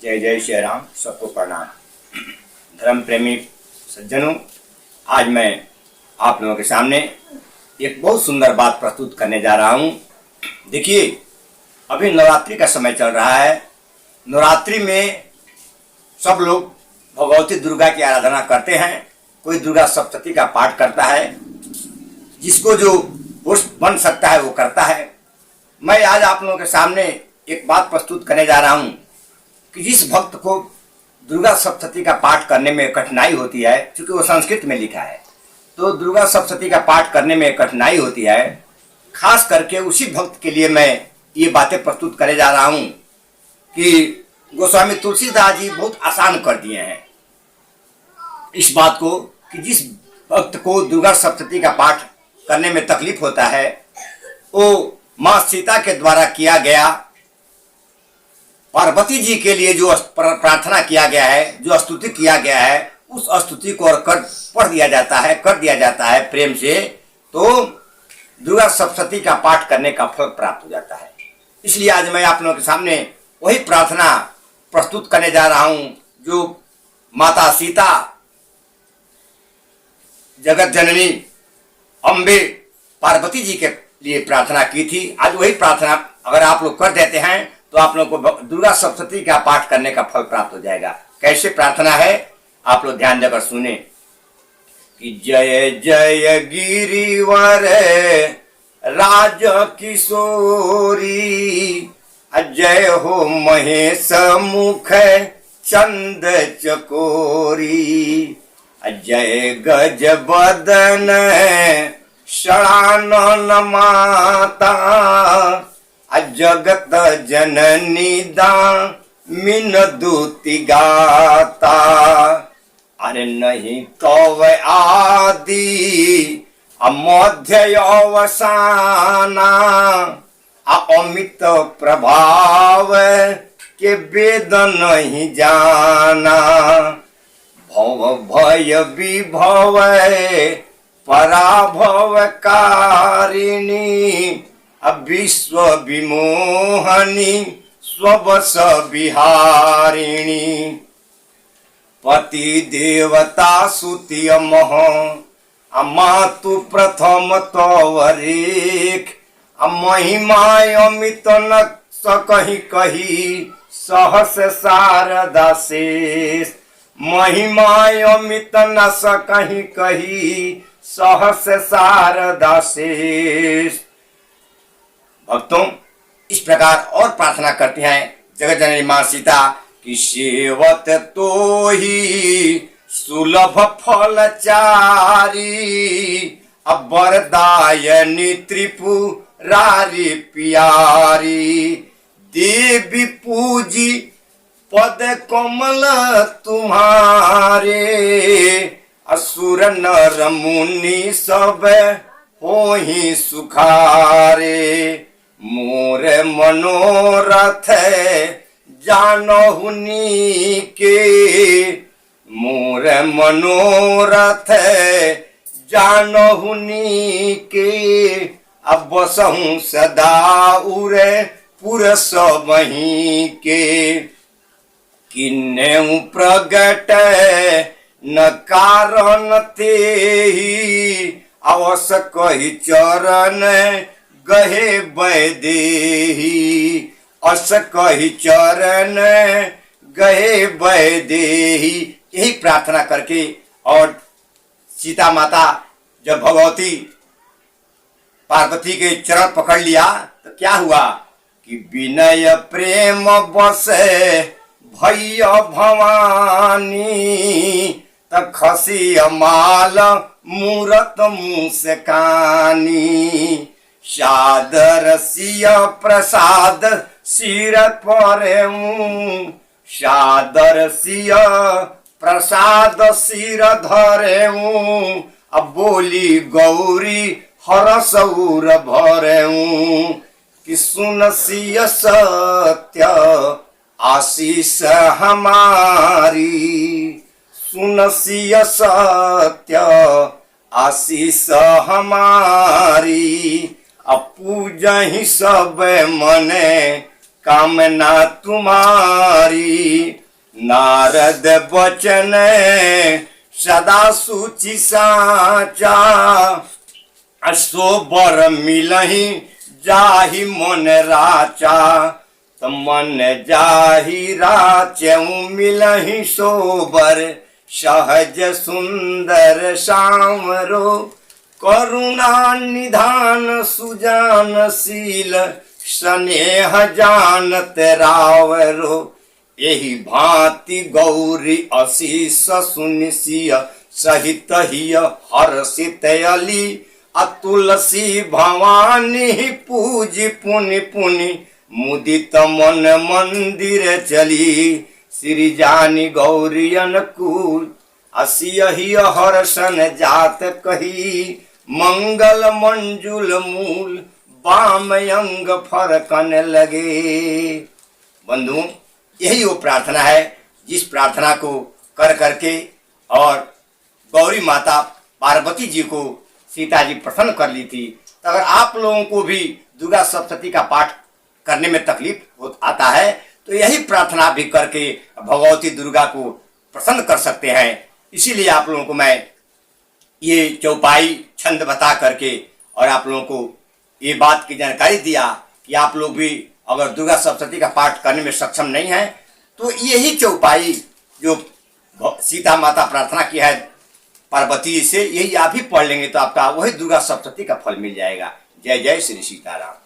जय जय श्री राम। सबको प्रणाम। धर्म प्रेमी सज्जनों, आज मैं आप लोगों के सामने एक बहुत सुंदर बात प्रस्तुत करने जा रहा हूं। देखिए, अभी नवरात्रि का समय चल रहा है। नवरात्रि में सब लोग भगवती दुर्गा की आराधना करते हैं। कोई दुर्गा सप्तशती का पाठ करता है, जिसको जो बन सकता है वो करता है। मैं आज आप लोगों के सामने एक बात प्रस्तुत करने जा रहा हूं कि जिस भक्त को दुर्गा सप्तशती का पाठ करने में कठिनाई होती है, क्योंकि वो संस्कृत में लिखा है, तो दुर्गा सप्तशती का पाठ करने में कठिनाई होती है। खास करके उसी भक्त के लिए मैं ये बातें प्रस्तुत करने जा रहा हूं कि गोस्वामी तुलसीदास जी बहुत आसान कर दिए हैं इस बात को कि जिस भक्त को दुर्गा सप्तशती का पाठ करने में तकलीफ होता है, वो माँ सीता के द्वारा किया गया पार्वती जी के लिए जो प्रार्थना किया गया है, जो स्तुति किया गया है, उस स्तुति को पढ़ दिया जाता है, कर दिया जाता है प्रेम से, तो दुर्गा सप्तशती का पाठ करने का फल प्राप्त हो जाता है। इसलिए आज मैं आप लोगों के सामने वही प्रार्थना प्रस्तुत करने जा रहा हूं जो माता सीता जगत जननी अम्बे पार्वती जी के लिए प्रार्थना की थी। आज वही प्रार्थना अगर आप लोग कर देते हैं तो आप लोग को दुर्गा सप्तशती का पाठ करने का फल प्राप्त हो जाएगा। कैसे प्रार्थना है, आप लोग ध्यान देकर सुने कि जय जय गिरिवर राज किशोरी, जय हो महेश मुख चंद चकोरी, जय गज बदन षडानन माता, जगत जननी दामिन दूति गाता, अरे नहीं तो आदि मध्य अवसाना, अमित प्रभाव के वेद नहीं जाना, भव भय विभव पराभव कारिणी, विश्व विमोहनी स्वबस विहारिणी, पति देवता सुति मह मातु प्रथम तवरेख, महिमा अमित न सकहि कही सहस शारदा शेष, महिमा अमित न सकहि कही सहस शारदा शेष। भक्तों, इस प्रकार और प्रार्थना करती हैं जगत जननी माँ सीता की सेवत तो ही सुलभ फलचारी, अब वरदायनी त्रिपुरारी प्यारी, देवी पूजी पद कमल तुम्हारे, असुर नर मुनि सब होहि सुखारे, मोर मनोरथ जानहुनी के, मोर मनोरथ जानहुनी के, अब बसहूँ सदा उरे पुर सबहीं के, किन्नेउ प्रगट न कारण तेहि, अवस कहि चरण गहे वैदेही, अस कहि चरण गहे वैदेही। यही प्रार्थना करके और सीता माता जब भगवती पार्वती के चरण पकड़ लिया तो क्या हुआ कि विनय प्रेम बस भैया भवानी, त खसी माल मूरत मुस्कानी, सादर सिय प्रसाद सिर परेऊं, सादर सिय प्रसाद सिर धरेऊं, अब बोली गौरी हरसौर भरेऊं, कि सुन सिय सत्य आशीष हमारी, सुनसिय सत्य आशीष हमारी, पूजहि सब मने कामना तुम्हारी। नारद वचन सदा सूचि साचा, सोबर मिलहि जाहि मन राचा। त मन जाहि राचऊ मिलहि सोबर, सहज सुंदर सामरो। करुणा निधान सुजानशील, स्नेह जानत रावरो। एहि भांति गौरी अशीष सुनिसिय, सहित हिय हर्षित अली। तुलसी भवानी पूज पुनि पुनि, मुदित मन मंदिर चली। श्री जानी गौरी अनुकूल, असियहि हर्षन जात कही। मंगल मंजुल मूल, बाम अंग फरकन लगे। बंधु, यही वो प्रार्थना है जिस प्रार्थना को कर करके और गौरी माता पार्वती जी को सीता जी प्रसन्न कर ली थी। तो अगर आप लोगों को भी दुर्गा सप्तशती का पाठ करने में तकलीफ आता है तो यही प्रार्थना भी करके भगवती दुर्गा को प्रसन्न कर सकते हैं। इसीलिए आप लोगों को मैं ये चौपाई छंद बता करके और आप लोगों को ये बात की जानकारी दिया कि आप लोग भी अगर दुर्गा सप्तशती का पाठ करने में सक्षम नहीं है तो यही चौपाई जो सीता माता प्रार्थना की है पार्वती से, यही आप ही पढ़ लेंगे तो आपका वही दुर्गा सप्तशती का फल मिल जाएगा। जय जय श्री सीताराम।